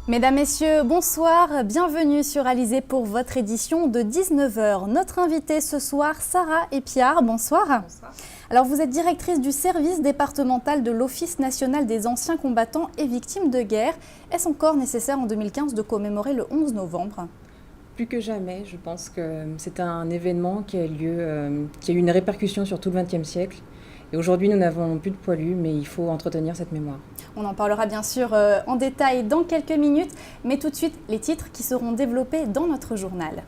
Mesdames, Messieurs, bonsoir, bienvenue sur Alizé pour votre édition de 19 h. Notre invitée ce soir, Sarah Epiard, bonsoir. Bonsoir. Alors vous êtes directrice du service départemental de l'Office national des anciens combattants et victimes de guerre. Est-ce encore nécessaire en 2015 de commémorer le 11 novembre ? Plus que jamais, je pense que c'est un événement qui a eu une répercussion sur tout le XXe siècle. Et aujourd'hui, nous n'avons plus de poilus, mais il faut entretenir cette mémoire. On en parlera bien sûr en détail dans quelques minutes, mais tout de suite, les titres qui seront développés dans notre journal.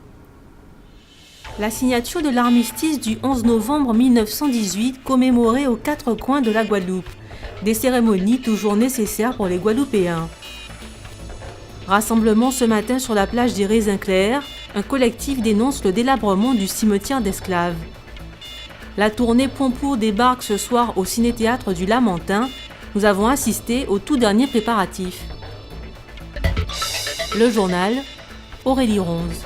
La signature de l'armistice du 11 novembre 1918 commémorée aux quatre coins de la Guadeloupe. Des cérémonies toujours nécessaires pour les Guadeloupéens. Rassemblement ce matin sur la plage des Raisins Clairs, un collectif dénonce le délabrement du cimetière d'esclaves. La tournée Pompour débarque ce soir au ciné-théâtre du Lamentin. Nous avons assisté aux tout derniers préparatifs. Le journal, Aurélie Ronze.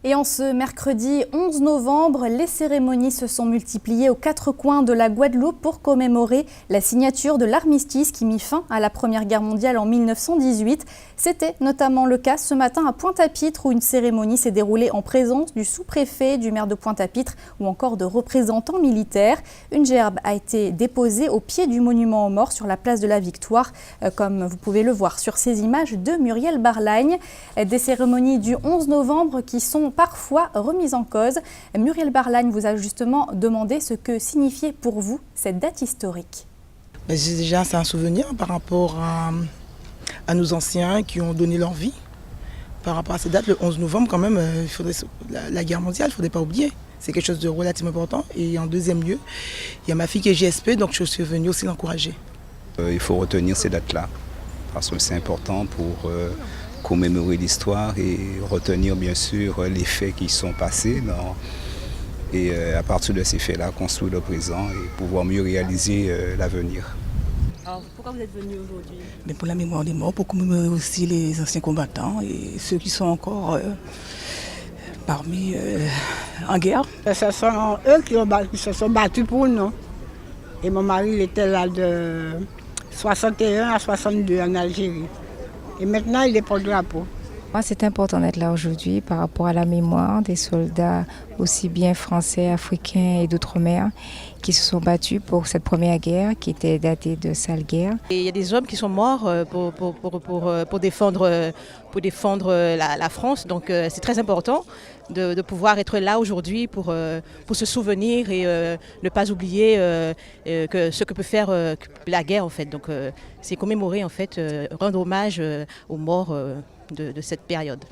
Et en ce mercredi 11 novembre, les cérémonies se sont multipliées aux quatre coins de la Guadeloupe pour commémorer la signature de l'armistice qui mit fin à la Première Guerre mondiale en 1918. C'était notamment le cas ce matin à Pointe-à-Pitre où une cérémonie s'est déroulée en présence du sous-préfet, du maire de Pointe-à-Pitre ou encore de représentants militaires. Une gerbe a été déposée au pied du monument aux morts sur la place de la Victoire, comme vous pouvez le voir sur ces images de Muriel Barlagne. Des cérémonies du 11 novembre qui sont parfois remises en cause. Muriel Barlagne vous a justement demandé ce que signifiait pour vous cette date historique. Déjà, c'est un souvenir par rapport à nos anciens qui ont donné leur vie. Par rapport à cette date, le 11 novembre, quand même, la guerre mondiale, il ne faudrait pas oublier. C'est quelque chose de relativement important. Et en deuxième lieu, il y a ma fille qui est JSP, donc je suis venue aussi l'encourager. Il faut retenir ces dates-là, parce que c'est important pour commémorer l'histoire et retenir bien sûr les faits qui sont passés. Et à partir de ces faits-là, construire le présent et pouvoir mieux réaliser l'avenir. Alors pourquoi vous êtes venu aujourd'hui ? Mais pour la mémoire des morts, pour commémorer aussi les anciens combattants et ceux qui sont encore parmi en guerre. Ce sont eux qui se sont battus pour nous. Et mon mari il était là de 61 à 62 en Algérie. Et maintenant, il est porte-drapeau. Moi, c'est important d'être là aujourd'hui par rapport à la mémoire des soldats aussi bien français, africains et d'outre-mer qui se sont battus pour cette première guerre qui était datée de sale guerre. Et il y a des hommes qui sont morts pour défendre la France. Donc c'est très important de pouvoir être là aujourd'hui pour se souvenir et ne pas oublier ce que peut faire la guerre en fait. Donc c'est commémorer en fait, rendre hommage aux morts de cette période.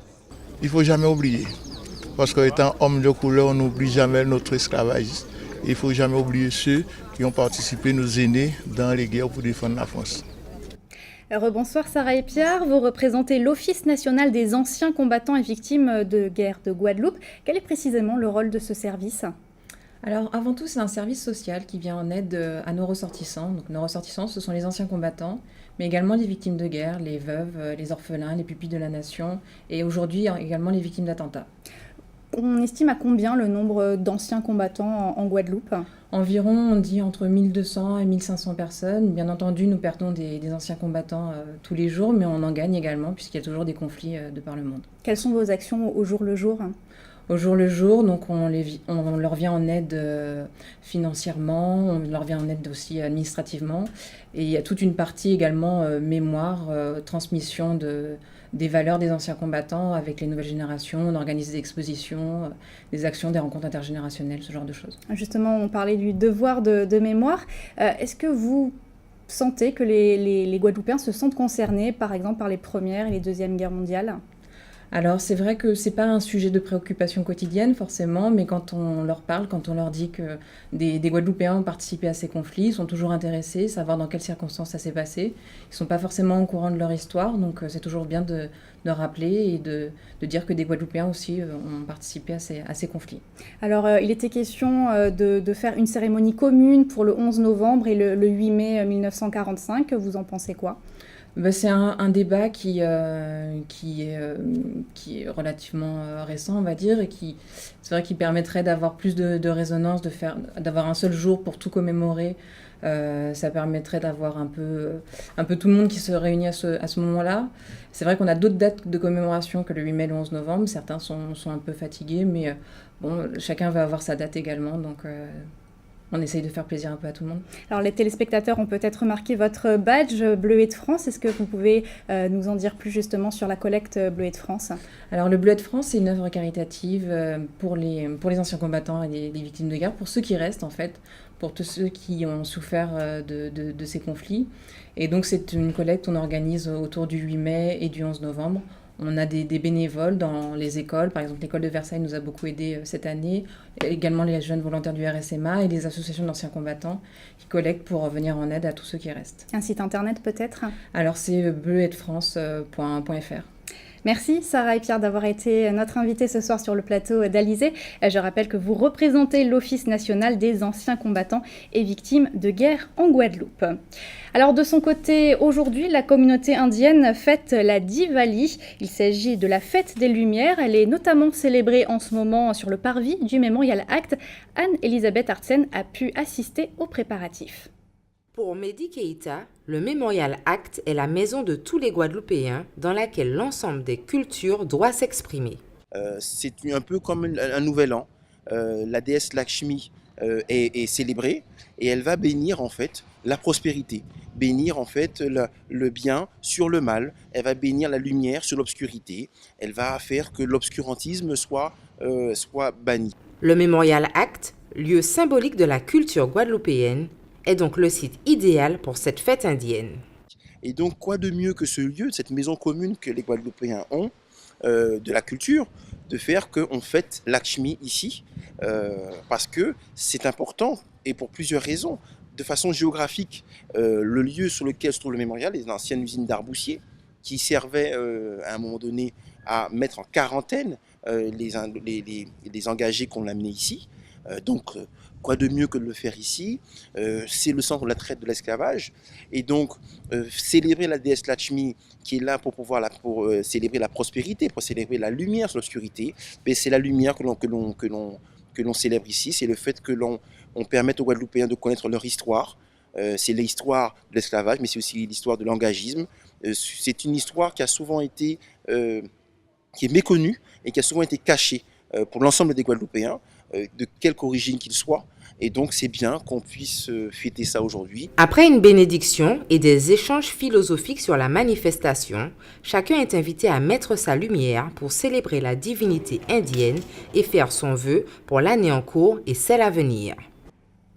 Il ne faut jamais oublier, parce qu'étant homme de couleur, on n'oublie jamais notre esclavage. Il ne faut jamais oublier ceux qui ont participé, nos aînés, dans les guerres pour défendre la France. Rebonsoir Sarah Epiard, vous représentez l'Office national des anciens combattants et victimes de guerre de Guadeloupe. Quel est précisément le rôle de ce service ? Alors avant tout, c'est un service social qui vient en aide à nos ressortissants. Donc nos ressortissants, ce sont les anciens combattants, mais également les victimes de guerre, les veuves, les orphelins, les pupilles de la nation et aujourd'hui également les victimes d'attentats. On estime à combien le nombre d'anciens combattants en Guadeloupe ? Environ, on dit entre 1200 et 1500 personnes. Bien entendu, nous perdons des anciens combattants tous les jours, mais on en gagne également puisqu'il y a toujours des conflits de par le monde. Quelles sont vos actions au jour le jour ? Au jour le jour, donc on leur vient en aide financièrement, on leur vient en aide aussi administrativement. Et il y a toute une partie également mémoire, transmission des valeurs des anciens combattants avec les nouvelles générations. On organise des expositions, des actions, des rencontres intergénérationnelles, ce genre de choses. Justement, on parlait du devoir de mémoire. Est-ce que vous sentez que les Guadeloupéens se sentent concernés, par exemple, par les Premières et les Deuxièmes Guerres mondiales ? Alors c'est vrai que c'est pas un sujet de préoccupation quotidienne forcément, mais quand on leur parle, quand on leur dit que des Guadeloupéens ont participé à ces conflits, ils sont toujours intéressés, savoir dans quelles circonstances ça s'est passé. Ils sont pas forcément au courant de leur histoire, donc c'est toujours bien de rappeler et de dire que des Guadeloupéens aussi ont participé à ces conflits. Alors il était question de faire une cérémonie commune pour le 11 novembre et le 8 mai 1945. Vous en pensez quoi ? C'est un débat qui est relativement récent, on va dire, et c'est vrai qu'il permettrait d'avoir plus de résonance, d'avoir un seul jour pour tout commémorer Ça permettrait d'avoir un peu tout le monde qui se réunit à ce moment-là. C'est vrai qu'on a d'autres dates de commémoration que le 8 mai et le 11 novembre. Certains sont un peu fatigués, mais bon, chacun va avoir sa date également. Donc, on essaye de faire plaisir un peu à tout le monde. Alors, les téléspectateurs ont peut-être remarqué votre badge Bleuet de France. Est-ce que vous pouvez nous en dire plus justement sur la collecte Bleuet de France ? Alors, le Bleuet de France, c'est une œuvre caritative pour les anciens combattants et les victimes de guerre, pour ceux qui restent en fait, pour tous ceux qui ont souffert de ces conflits. Et donc, c'est une collecte qu'on organise autour du 8 mai et du 11 novembre. On a des bénévoles dans les écoles. Par exemple, l'école de Versailles nous a beaucoup aidés cette année. Également les jeunes volontaires du RSMA et les associations d'anciens combattants qui collectent pour venir en aide à tous ceux qui restent. Un site internet peut-être ? Alors, c'est bleuetdefrance.fr. Merci Sarah et Pierre d'avoir été notre invité ce soir sur le plateau d'Alizé. Je rappelle que vous représentez l'Office national des anciens combattants et victimes de guerre en Guadeloupe. Alors de son côté, aujourd'hui, la communauté indienne fête la Diwali. Il s'agit de la fête des Lumières. Elle est notamment célébrée en ce moment sur le parvis du Memorial Act. Anne-Elisabeth Artsen a pu assister aux préparatifs. Pour Mehdi Keïta, le Memorial Act est la maison de tous les Guadeloupéens dans laquelle l'ensemble des cultures doit s'exprimer. C'est un peu comme un nouvel an. La déesse Lakshmi est célébrée et elle va bénir en fait la prospérité, bénir en fait le bien sur le mal. Elle va bénir la lumière sur l'obscurité. Elle va faire que l'obscurantisme soit banni. Le Memorial Act, lieu symbolique de la culture guadeloupéenne, est donc le site idéal pour cette fête indienne. Et donc, quoi de mieux que ce lieu, cette maison commune que les Guadeloupéens ont, de la culture, de faire qu'on fête Lakshmi ici, parce que c'est important, et pour plusieurs raisons. De façon géographique, le lieu sur lequel se trouve le mémorial est une ancienne usine d'arboussiers, qui servait à un moment donné à mettre en quarantaine les engagés qu'on a amenés ici. Donc, quoi de mieux que de le faire ici? C'est le centre de la traite de l'esclavage. Et donc, célébrer la déesse Lakshmi, qui est là pour célébrer la prospérité, pour célébrer la lumière sur l'obscurité, c'est la lumière que l'on célèbre ici. C'est le fait que l'on permette aux Guadeloupéens de connaître leur histoire. C'est l'histoire de l'esclavage, mais c'est aussi l'histoire de l'engagisme. C'est une histoire qui a souvent été, qui est méconnue et qui a souvent été cachée pour l'ensemble des Guadeloupéens, de quelque origine qu'ils soient. Et donc c'est bien qu'on puisse fêter ça aujourd'hui. Après une bénédiction et des échanges philosophiques sur la manifestation, chacun est invité à mettre sa lumière pour célébrer la divinité indienne et faire son vœu pour l'année en cours et celle à venir.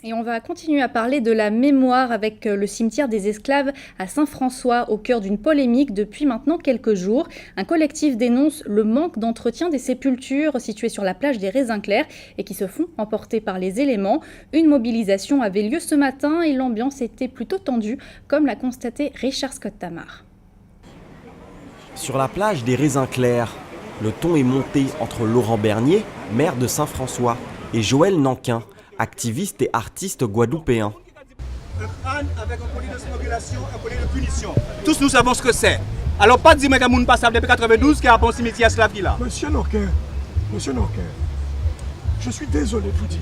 Et on va continuer à parler de la mémoire avec le cimetière des esclaves à Saint-François, au cœur d'une polémique depuis maintenant quelques jours. Un collectif dénonce le manque d'entretien des sépultures situées sur la plage des Raisins Clairs et qui se font emporter par les éléments. Une mobilisation avait lieu ce matin et l'ambiance était plutôt tendue, comme l'a constaté Richard Scott-Tamar. Sur la plage des Raisins Clairs, le ton est monté entre Laurent Bernier, maire de Saint-François, et Joël Nanquin, activiste et artiste guadeloupéen. Un crâne avec un collier de strangulation, un collier de punition. Tous nous savons ce que c'est. Alors pas dire que moun passable depuis 92 qui a un bon cimetière esclave qui là. Monsieur Nanquin, je suis désolé de vous dire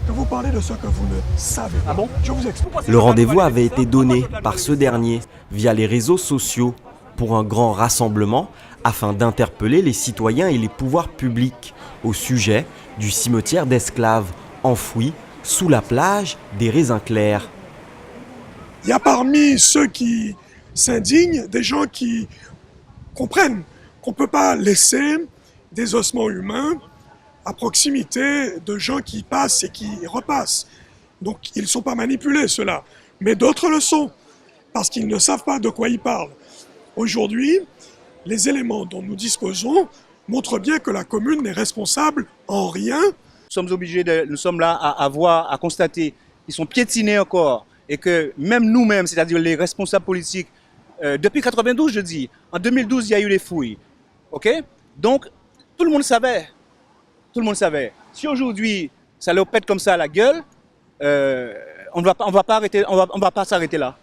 que vous parlez de ce que vous ne savez pas. Ah bon? Je vous explique. Le rendez-vous avait été donné par ce dernier via les réseaux sociaux pour un grand rassemblement afin d'interpeller les citoyens et les pouvoirs publics au sujet du cimetière d'esclaves enfoui sous la plage des Raisins Clairs. Il y a parmi ceux qui s'indignent des gens qui comprennent qu'on ne peut pas laisser des ossements humains à proximité de gens qui passent et qui repassent. Donc ils ne sont pas manipulés, ceux-là. Mais d'autres le sont, parce qu'ils ne savent pas de quoi ils parlent. Aujourd'hui, les éléments dont nous disposons montrent bien que la commune n'est responsable en rien. Nous sommes là à constater qu'ils sont piétinés encore et que même nous-mêmes, c'est-à-dire les responsables politiques, depuis 92, je dis, en 2012, il y a eu les fouilles. Ok? Donc, tout le monde savait. Tout le monde savait. Si aujourd'hui, ça leur pète comme ça à la gueule, on ne va pas s'arrêter là.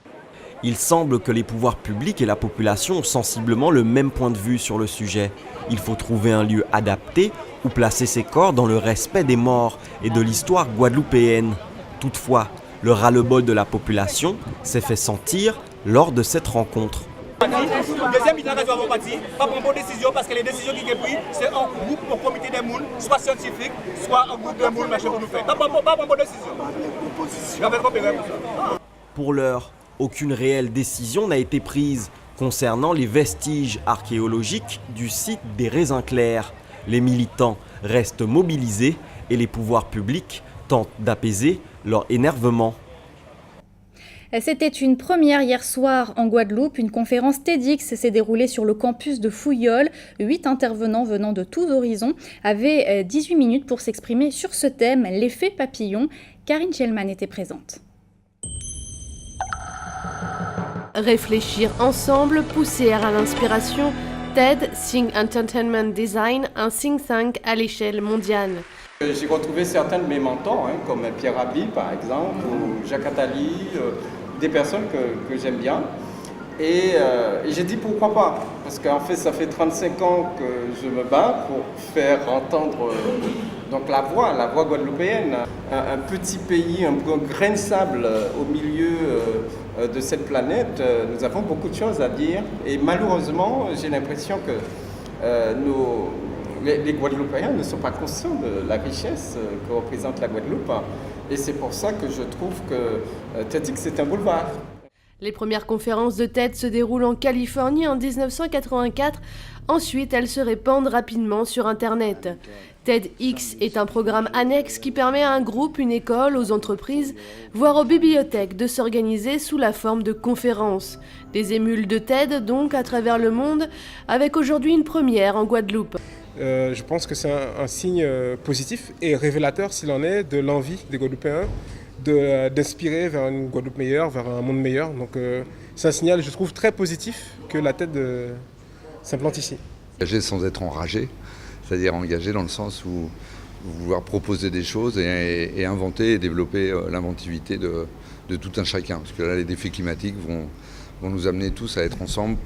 Il semble que les pouvoirs publics et la population ont sensiblement le même point de vue sur le sujet. Il faut trouver un lieu adapté où placer ces corps dans le respect des morts et de l'histoire guadeloupéenne. Toutefois, Le ras-le-bol de la population s'est fait sentir lors de cette rencontre. Deuxième bilan que nous avons parti, pas prendre bonne décision parce que les décisions qui sont prises, c'est un groupe au comité des moules, soit scientifique, soit un groupe de moules, machin pour nous faire. Pas prendre bonne décision. Pour l'heure, aucune réelle décision n'a été prise concernant les vestiges archéologiques du site des Raisins Clairs. Les militants restent mobilisés et les pouvoirs publics tentent d'apaiser leur énervement. C'était une première hier soir en Guadeloupe. Une conférence TEDx s'est déroulée sur le campus de Fouillol. 8 intervenants venant de tous horizons avaient 18 minutes pour s'exprimer sur ce thème, l'effet papillon. Karine Schellman était présente. Réfléchir ensemble, pousser à l'inspiration, TED, Think Entertainment Design, un think tank à l'échelle mondiale. J'ai retrouvé certains de mes mentors, comme Pierre Rabhi par exemple, ou Jacques Attali, des personnes que j'aime bien. Et j'ai dit pourquoi pas, parce qu'en fait ça fait 35 ans que je me bats pour faire entendre donc la voix guadeloupéenne. Un petit pays, un grain de sable au milieu de cette planète, nous avons beaucoup de choses à dire. Et malheureusement, j'ai l'impression que les Guadeloupéens ne sont pas conscients de la richesse que représente la Guadeloupe. Et c'est pour ça que je trouve que TEDx c'est un boulevard. Les premières conférences de TED se déroulent en Californie en 1984. Ensuite, elles se répandent rapidement sur Internet. TEDx est un programme annexe qui permet à un groupe, une école, aux entreprises, voire aux bibliothèques de s'organiser sous la forme de conférences. Des émules de TED, donc, à travers le monde, avec aujourd'hui une première en Guadeloupe. Je pense que c'est un signe positif et révélateur, s'il en est, de l'envie des Guadeloupéens d'inspirer vers une Guadeloupe meilleure, vers un monde meilleur. Donc c'est un signal, je trouve, très positif que la TED s'implante ici. Engagé sans être enragé, c'est-à-dire engagé dans le sens où vouloir proposer des choses et inventer et développer l'inventivité de tout un chacun. Parce que là, les défis climatiques vont nous amener tous à être ensemble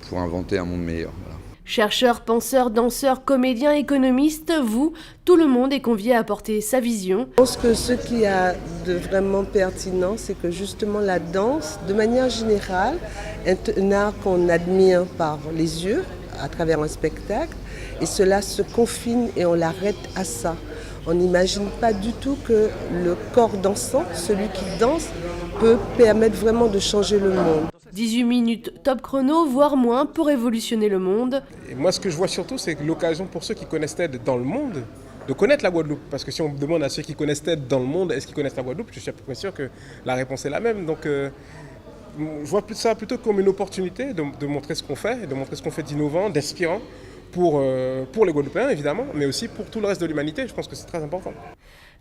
pour inventer un monde meilleur. Voilà. Chercheurs, penseurs, danseurs, comédiens, économistes, vous, tout le monde est convié à apporter sa vision. Je pense que ce qui a de vraiment pertinent, c'est que justement la danse, de manière générale, est un art qu'on admire par les yeux, à travers un spectacle, et cela se confine et on l'arrête à ça. On n'imagine pas du tout que le corps dansant, celui qui danse, peut permettre vraiment de changer le monde. 18 minutes top chrono, voire moins, pour révolutionner le monde. Et moi, ce que je vois surtout, c'est l'occasion pour ceux qui connaissent TED dans le monde de connaître la Guadeloupe. Parce que si on demande à ceux qui connaissent TED dans le monde, est-ce qu'ils connaissent la Guadeloupe, je suis à peu près sûr que la réponse est la même. Donc, je vois ça plutôt comme une opportunité de montrer ce qu'on fait, de montrer ce qu'on fait d'innovant, d'inspirant pour les Guadeloupéens, évidemment, mais aussi pour tout le reste de l'humanité. Je pense que c'est très important.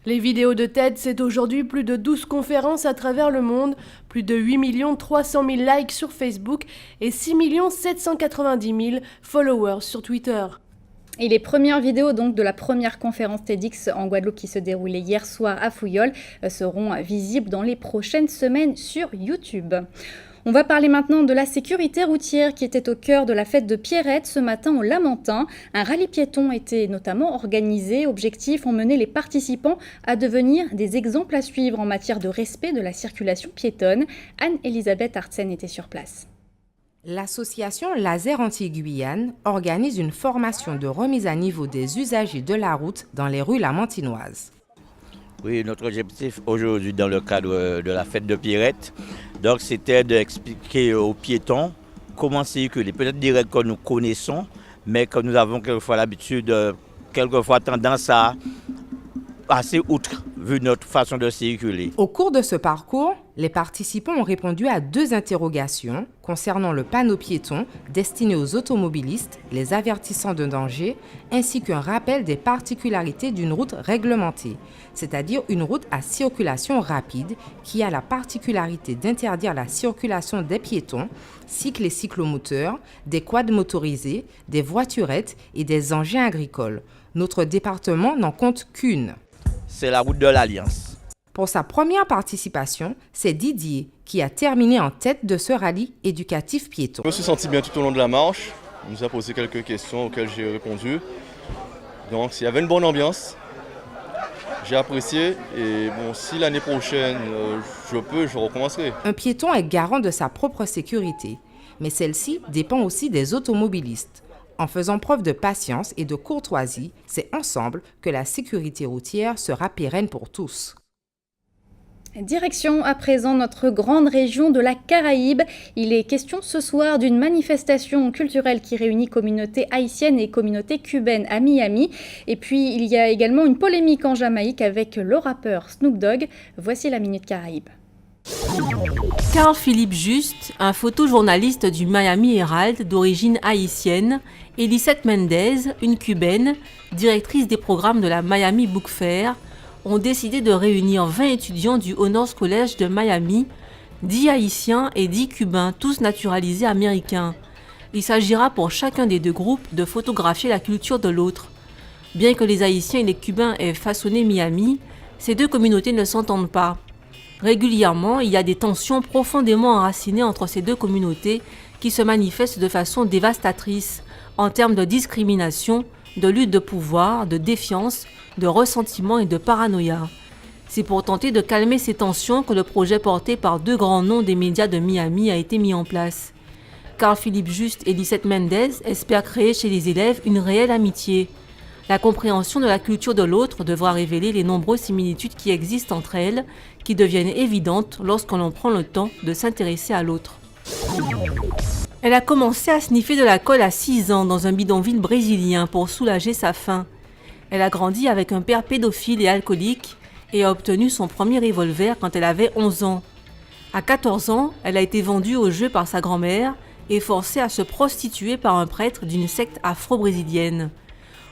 Les vidéos de TED, c'est aujourd'hui plus de 12 conférences à travers le monde, plus de 8 300 000 likes sur Facebook et 6 790 000 followers sur Twitter. Et les premières vidéos donc de la première conférence TEDx en Guadeloupe qui se déroulait hier soir à Fouillol seront visibles dans les prochaines semaines sur YouTube. On va parler maintenant de la sécurité routière qui était au cœur de la fête de Pierrette ce matin au Lamentin. Un rallye piéton était notamment organisé. Objectif, emmener les participants à devenir des exemples à suivre en matière de respect de la circulation piétonne. Anne-Elisabeth Artsen était sur place. L'association Laser Antilles-Guyane organise une formation de remise à niveau des usagers de la route dans les rues lamantinoises. Oui, notre objectif aujourd'hui dans le cadre de la fête de Pierrette, donc c'était d'expliquer aux piétons comment circuler. Peut-être des règles que nous connaissons, mais que nous avons quelquefois l'habitude, quelquefois tendance à passer outre, vu notre façon de circuler. Au cours de ce parcours, les participants ont répondu à 2 interrogations concernant le panneau piéton destiné aux automobilistes, les avertissant d'un danger, ainsi qu'un rappel des particularités d'une route réglementée, c'est-à-dire une route à circulation rapide qui a la particularité d'interdire la circulation des piétons, cycles et cyclomoteurs, des quads motorisés, des voiturettes et des engins agricoles. Notre département n'en compte qu'une. C'est la route de l'Alliance. Pour sa première participation, c'est Didier qui a terminé en tête de ce rallye éducatif piéton. Je me suis senti bien tout au long de la marche. On nous a posé quelques questions auxquelles j'ai répondu. Donc il y avait une bonne ambiance. J'ai apprécié et bon, si l'année prochaine je recommencerai. Un piéton est garant de sa propre sécurité, mais celle-ci dépend aussi des automobilistes. En faisant preuve de patience et de courtoisie, c'est ensemble que la sécurité routière sera pérenne pour tous. Direction à présent notre grande région de la Caraïbe. Il est question ce soir d'une manifestation culturelle qui réunit communauté haïtienne et communauté cubaine à Miami. Et puis il y a également une polémique en Jamaïque avec le rappeur Snoop Dogg. Voici la Minute Caraïbe. Carl Philippe Juste, un photojournaliste du Miami Herald d'origine haïtienne, et Lisette Mendez, une cubaine, directrice des programmes de la Miami Book Fair, ont décidé de réunir 20 étudiants du Honors College de Miami, 10 haïtiens et 10 cubains, tous naturalisés américains. Il s'agira pour chacun des deux groupes de photographier la culture de l'autre. Bien que les haïtiens et les cubains aient façonné Miami, ces deux communautés ne s'entendent pas. Régulièrement, il y a des tensions profondément enracinées entre ces deux communautés qui se manifestent de façon dévastatrice en termes de discrimination, de lutte de pouvoir, de défiance, de ressentiment et de paranoïa. C'est pour tenter de calmer ces tensions que le projet porté par deux grands noms des médias de Miami a été mis en place. Carl Philippe Juste et Lisette Mendez espèrent créer chez les élèves une réelle amitié. La compréhension de la culture de l'autre devra révéler les nombreuses similitudes qui existent entre elles, qui deviennent évidentes lorsque l'on prend le temps de s'intéresser à l'autre. Elle a commencé à sniffer de la colle à 6 ans dans un bidonville brésilien pour soulager sa faim. Elle a grandi avec un père pédophile et alcoolique et a obtenu son premier revolver quand elle avait 11 ans. À 14 ans, elle a été vendue au jeu par sa grand-mère et forcée à se prostituer par un prêtre d'une secte afro-brésilienne.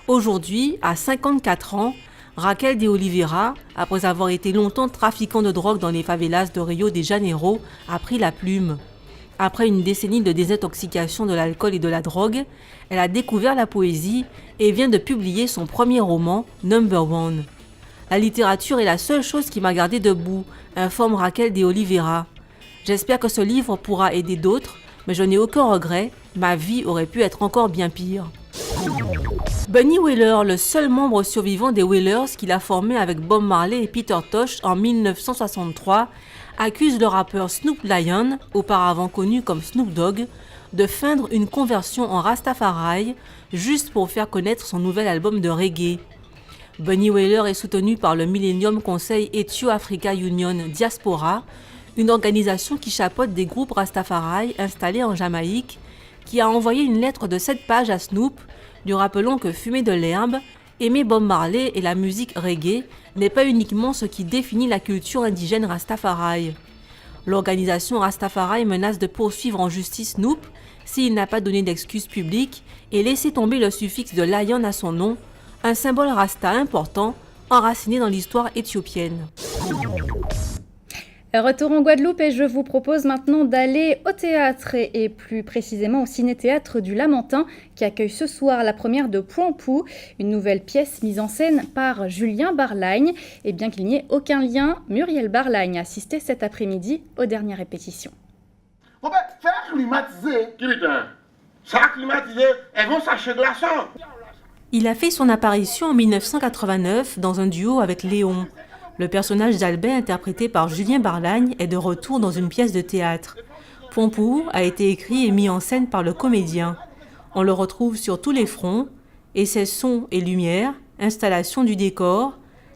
Aujourd'hui, à 54 ans, Raquel de Oliveira, après avoir été longtemps trafiquant de drogue dans les favelas de Rio de Janeiro, a pris la plume. Après une décennie de désintoxication de l'alcool et de la drogue, elle a découvert la poésie et vient de publier son premier roman, Number One. La littérature est la seule chose qui m'a gardé debout, informe Raquel de Oliveira. J'espère que ce livre pourra aider d'autres, mais je n'ai aucun regret, ma vie aurait pu être encore bien pire. Bunny Wailer, le seul membre survivant des Wailers qu'il a formé avec Bob Marley et Peter Tosh en 1963, accuse le rappeur Snoop Lion, auparavant connu comme Snoop Dogg, de feindre une conversion en Rastafari juste pour faire connaître son nouvel album de reggae. Bunny Wailer est soutenu par le Millennium Conseil Ethio-Africa Union Diaspora, une organisation qui chapeaute des groupes Rastafari installés en Jamaïque, qui a envoyé une lettre de 7 pages à Snoop, lui rappelant que fumer de l'herbe, aimer Bob Marley et la musique reggae n'est pas uniquement ce qui définit la culture indigène Rastafari. L'organisation Rastafari menace de poursuivre en justice Snoop s'il n'a pas donné d'excuses publiques et laissé tomber le suffixe de Lion à son nom, un symbole rasta important enraciné dans l'histoire éthiopienne. Retour en Guadeloupe et je vous propose maintenant d'aller au théâtre et plus précisément au ciné-théâtre du Lamentin qui accueille ce soir la première de Point Pou, une nouvelle pièce mise en scène par Julien Barlagne. Et bien qu'il n'y ait aucun lien, Muriel Barlagne a assisté cet après-midi aux dernières répétitions. On peut faire climatiser. Qui putain? Ça climatisé, elles vont s'acheter glaçons. Il a fait son apparition en 1989 dans un duo avec Léon. Le personnage d'Albert, interprété par Julien Barlagne, est de retour dans une pièce de théâtre. Pompou a été écrit et mis en scène par le comédien. On le retrouve sur tous les fronts, et ses sons et lumières, installation du décor,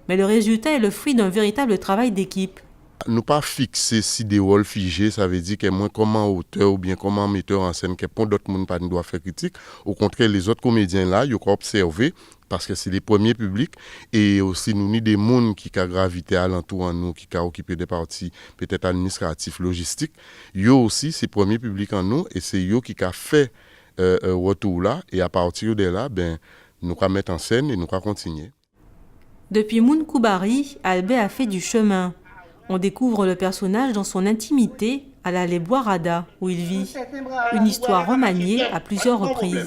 mais le résultat est le fruit d'un véritable travail d'équipe. Nous pas fixer si des rôles figés, ça veut dire que moi comme auteur ou bien comme metteur en scène, que pour d'autres monde pas doit faire critique. Au contraire, les autres comédiens là, ils ont observé parce que c'est les premiers publics et aussi nous ni des monde qui a gravité alentour en nous, qui a occupé des parties peut-être administratives, logistiques. Yo aussi c'est premier public en nous et c'est yo qui a fait retour là et à partir de là, ben nous va mettre en scène et nous va continuer. Depuis Moun Koubari, Albert a fait du chemin. On découvre le personnage dans son intimité à la Leboirada, où il vit. Une histoire remaniée à plusieurs reprises.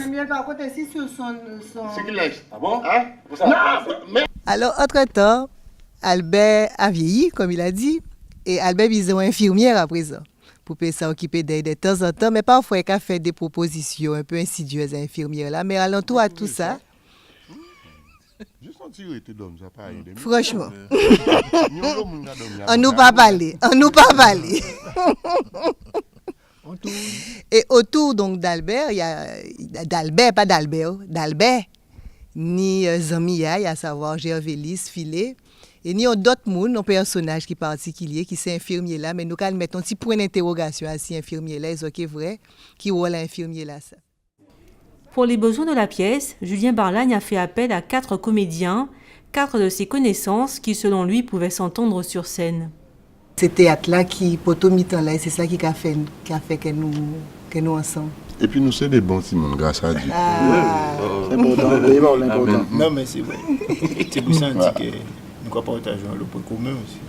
Alors, entre-temps, Albert a vieilli, comme il a dit, et Albert est infirmière à présent. Pour s'occuper d'elle de temps en temps, mais parfois il a fait des propositions un peu insidieuses à l'infirmière là. Mais alentour à tout ça, Juste un petit été d'homme, ça pas aidé. Franchement. On nous pas parler. Et autour donc d'Albert, il y a d'Albert, ni Zamia, à savoir Gervélis, Filet, et ni d'autres monde, un personnage qui particulier, qui c'est infirmier là, mais nous allons mettre un petit point d'interrogation à si infirmier là, est-ce que vrai, qui rôle infirmier là ça. Pour les besoins de la pièce, Julien Barlagne a fait appel à 4 comédiens, 4 de ses connaissances qui, selon lui, pouvaient s'entendre sur scène. Ce théâtre-là qui, poto mi-temps là, c'est ça qui a fait que nous ensemble. Et puis nous sommes des bons Simon, grâce à Dieu. C'est important. Non, mais c'est vrai. C'est pour ça que nous partageons le point commun aussi.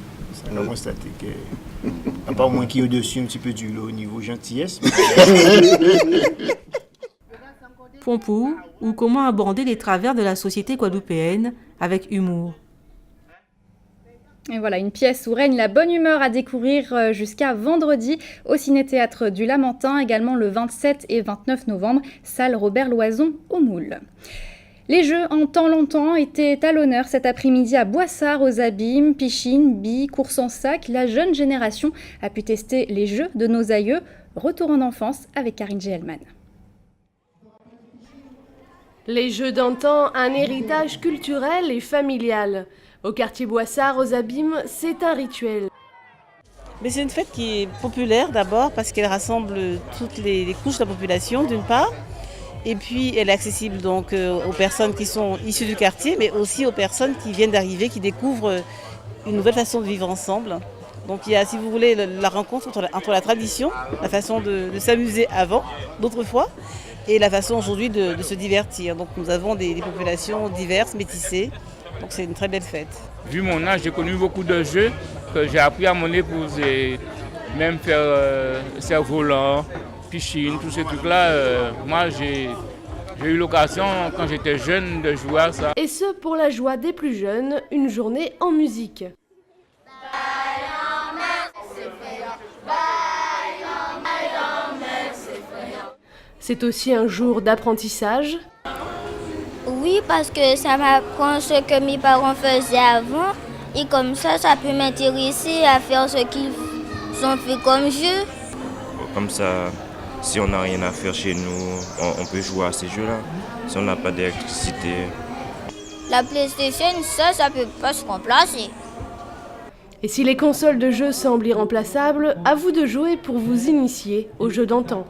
On a constaté que, à part moins qui est au-dessus un petit peu du lot au niveau gentillesse. Pompou, ou comment aborder les travers de la société guadeloupéenne avec humour. Et voilà, une pièce où règne la bonne humeur à découvrir jusqu'à vendredi au Ciné-Théâtre du Lamentin, également le 27 et 29 novembre, salle Robert Loison au Moule. Les jeux en temps longtemps étaient à l'honneur cet après-midi à Boissard, aux Abîmes, piscine, billes, course en sac. La jeune génération a pu tester les jeux de nos aïeux. Retour en enfance avec Karine Gelman. Les jeux d'antan, un héritage culturel et familial. Au quartier Boissard, aux Abîmes, c'est un rituel. Mais c'est une fête qui est populaire d'abord parce qu'elle rassemble toutes les couches de la population d'une part. Et puis elle est accessible donc aux personnes qui sont issues du quartier, mais aussi aux personnes qui viennent d'arriver, qui découvrent une nouvelle façon de vivre ensemble. Donc il y a, si vous voulez, la rencontre entre la tradition, la façon de s'amuser avant, d'autrefois, et la façon aujourd'hui de se divertir. Donc nous avons des populations diverses, métissées, donc c'est une très belle fête. Vu mon âge, j'ai connu beaucoup de jeux que j'ai appris à mon épouse, et même faire cerf-volant, piscine, tous ces trucs-là. Moi, j'ai eu l'occasion, quand j'étais jeune, de jouer à ça. Et ce, pour la joie des plus jeunes, une journée en musique. C'est aussi un jour d'apprentissage. Oui, parce que ça m'apprend ce que mes parents faisaient avant. Et comme ça, ça peut m'intéresser à faire ce qu'ils ont fait comme jeu. Comme ça, si on n'a rien à faire chez nous, on peut jouer à ces jeux-là. Si on n'a pas d'électricité. La PlayStation, ça peut pas se remplacer. Et si les consoles de jeux semblent irremplaçables, à vous de jouer pour vous initier aux jeux d'antan.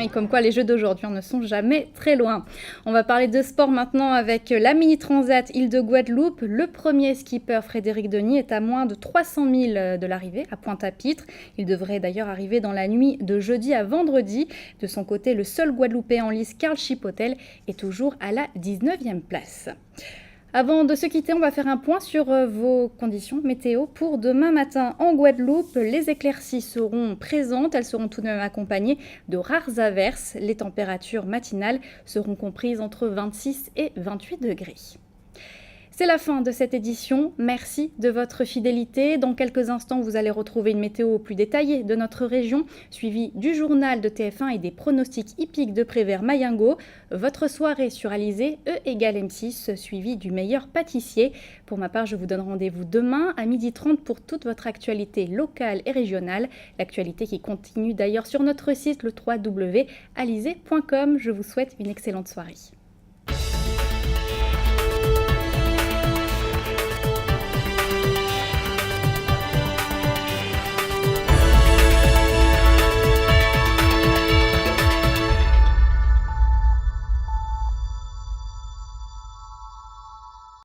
Et comme quoi les jeux d'aujourd'hui ne sont jamais très loin. On va parler de sport maintenant avec la Mini Transat Île de Guadeloupe. Le premier skipper Frédéric Denis est à moins de 300 000 de l'arrivée à Pointe-à-Pitre. Il devrait d'ailleurs arriver dans la nuit de jeudi à vendredi. De son côté, le seul Guadeloupéen en lice, Karl Chipotel, est toujours à la 19e place. Avant de se quitter, on va faire un point sur vos conditions météo pour demain matin en Guadeloupe. Les éclaircies seront présentes, elles seront tout de même accompagnées de rares averses. Les températures matinales seront comprises entre 26 et 28 degrés. C'est la fin de cette édition. Merci de votre fidélité. Dans quelques instants, vous allez retrouver une météo plus détaillée de notre région, suivie du journal de TF1 et des pronostics hippiques de Prévert Mayingo. Votre soirée sur Alizé, E égale M6, suivie du meilleur pâtissier. Pour ma part, je vous donne rendez-vous demain à 12h30 pour toute votre actualité locale et régionale. L'actualité qui continue d'ailleurs sur notre site, le www.alizé.com. Je vous souhaite une excellente soirée.